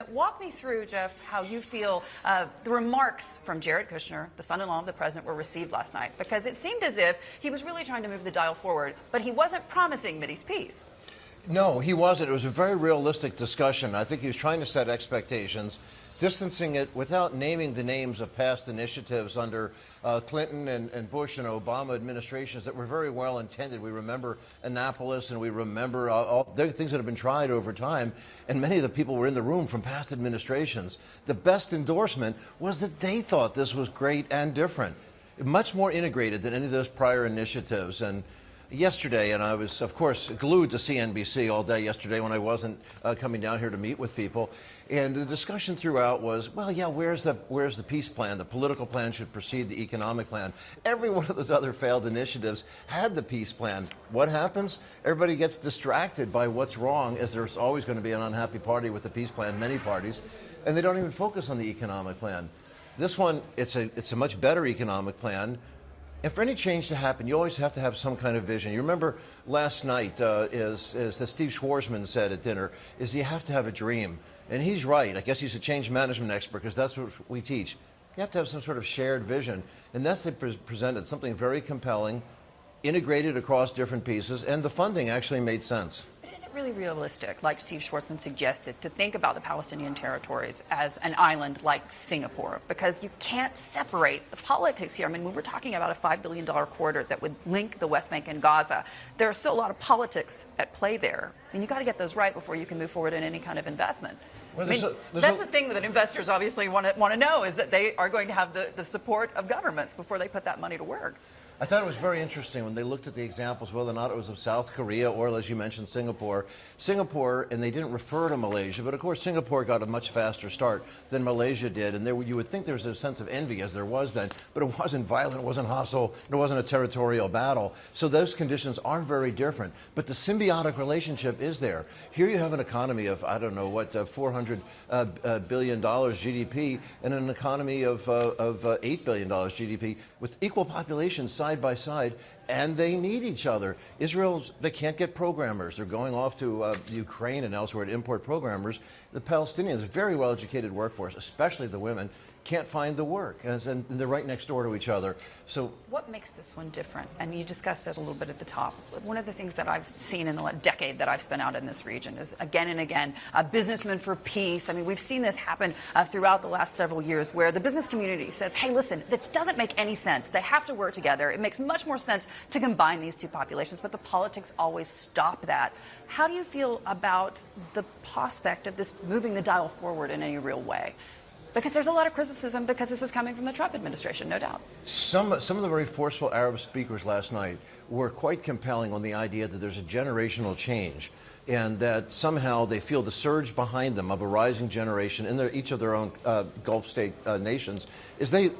Walk me through, Jeff, how you feel the remarks from Jared Kushner, the son-in-law of the president, were received last night, because it seemed as if he was really trying to move the dial forward, but he wasn't promising Mideast peace. No, he wasn't. It was a very realistic discussion. I think he was trying to set expectations, distancing it without naming the names of past initiatives under Clinton and Bush and Obama administrations that were very well intended. We remember Annapolis, and we remember all the things that have been tried over time, and many of the people were in the room from past administrations. The best endorsement was that they thought this was great and different, much more integrated than any of those prior initiatives. And yesterday, and I was, of course, glued to CNBC all day yesterday when I wasn't coming down here to meet with people. And the discussion throughout was, well, yeah, where's the peace plan? The political plan should precede the economic plan. Every one of those other failed initiatives had the peace plan. What happens? Everybody gets distracted by what's wrong, as there's always going to be an unhappy party with the peace plan, many parties, and they don't even focus on the economic plan. This one, it's a much better economic plan. And for any change to happen, you always have to have some kind of vision. You remember last night, as that Steve Schwarzman said at dinner, is you have to have a dream. And he's right. I guess he's a change management expert, because that's what we teach. You have to have some sort of shared vision. And that's they presented something very compelling, integrated across different pieces, and the funding actually made sense. Is it really realistic, like Steve Schwarzman suggested, to think about the Palestinian territories as an island like Singapore? Because you can't separate the politics here. I mean, we were talking about a $5 billion corridor that would link the West Bank and Gaza. There are still a lot of politics at play there, and you've got to get those right before you can move forward in any kind of investment. Well, that's the thing that investors obviously want to know, is that they are going to have the support of governments before they put that money to work. I thought it was very interesting when they looked at the examples, whether or not it was of South Korea or, as you mentioned, Singapore. Singapore, and they didn't refer to Malaysia, but of course Singapore got a much faster start than Malaysia did, and you would think there was a sense of envy, as there was then, but it wasn't violent, it wasn't hostile, it wasn't a territorial battle. So those conditions are very different, but the symbiotic relationship is there. Here you have an economy of, I don't know what, $400 billion GDP, and an economy of $8 billion GDP with equal populations side by side, and they need each other. They can't get programmers. They're going off to Ukraine and elsewhere to import programmers. The Palestinians, very well-educated workforce, especially the women, can't find the work, and they're right next door to each other. So what makes this one different? And you discussed it a little bit at the top. One of the things that I've seen in the decade that I've spent out in this region is, again and again, businessmen for peace. I mean, we've seen this happen throughout the last several years, where the business community says, hey, listen, this doesn't make any sense. They have to work together. It makes much more sense to combine these two populations, but the politics always stop that. How do you feel about the prospect of this moving the dial forward in any real way? Because there's a lot of criticism, because this is coming from the Trump administration, no doubt. Some of the very forceful Arab speakers last night were quite compelling on the idea that there's a generational change, and that somehow they feel the surge behind them of a rising generation in each of their own Gulf state nations.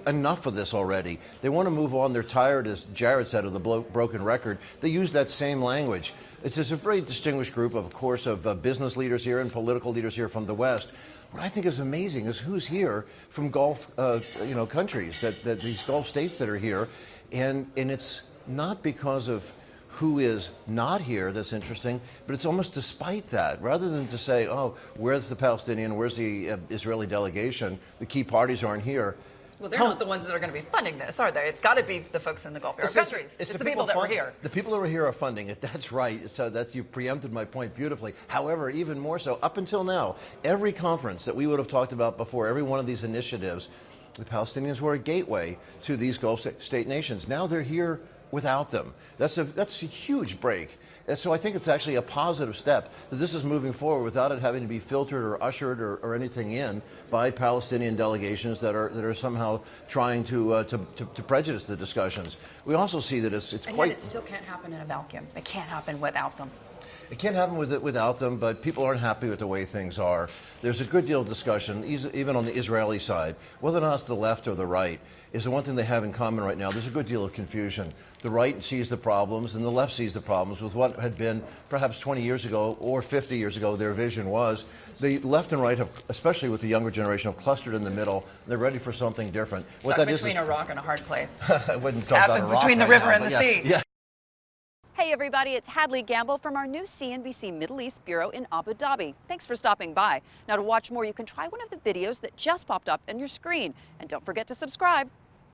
Enough of this already? They want to move on. They're tired, as Jared said, of the broken record. They use that same language. It's just a very distinguished group, of course, of business leaders here and political leaders here from the West. What I think is amazing is who's here from Gulf countries, that these Gulf states that are here, and it's not because of who is not here that's interesting, but it's almost despite that. Rather than to say, oh, where's the Palestinian, where's the Israeli delegation, the key parties aren't here. Well, they're not the ones that are going to be funding this, are they? It's got to be the folks in the Gulf Arab countries. It's the people that were here. The people that were here are funding it. That's right. So you preempted my point beautifully. However, even more so, up until now, every conference that we would have talked about before, every one of these initiatives, the Palestinians were a gateway to these Gulf state nations. Now they're here without them. That's a huge break. And so I think it's actually a positive step that this is moving forward without it having to be filtered or ushered or anything in by Palestinian delegations that are somehow trying to prejudice the discussions. We also see that it's and quite. Yet it still can't happen in a vacuum. It can't happen without them. It can't happen without them, but people aren't happy with the way things are. There's a good deal of discussion, even on the Israeli side, whether or not it's the left or the right. Is the one thing they have in common right now. There's a good deal of confusion. The right sees the problems, and the left sees the problems with what had been perhaps 20 years ago or 50 years ago their vision was. The left and right have, especially with the younger generation, have clustered in the middle. They're ready for something different. Stuck between a rock and a hard place. I wouldn't talk about a rock between the right river now, and the yeah, sea. Yeah. Hey everybody, it's Hadley Gamble from our new CNBC Middle East Bureau in Abu Dhabi. Thanks for stopping by. Now to watch more, you can try one of the videos that just popped up on your screen. And don't forget to subscribe.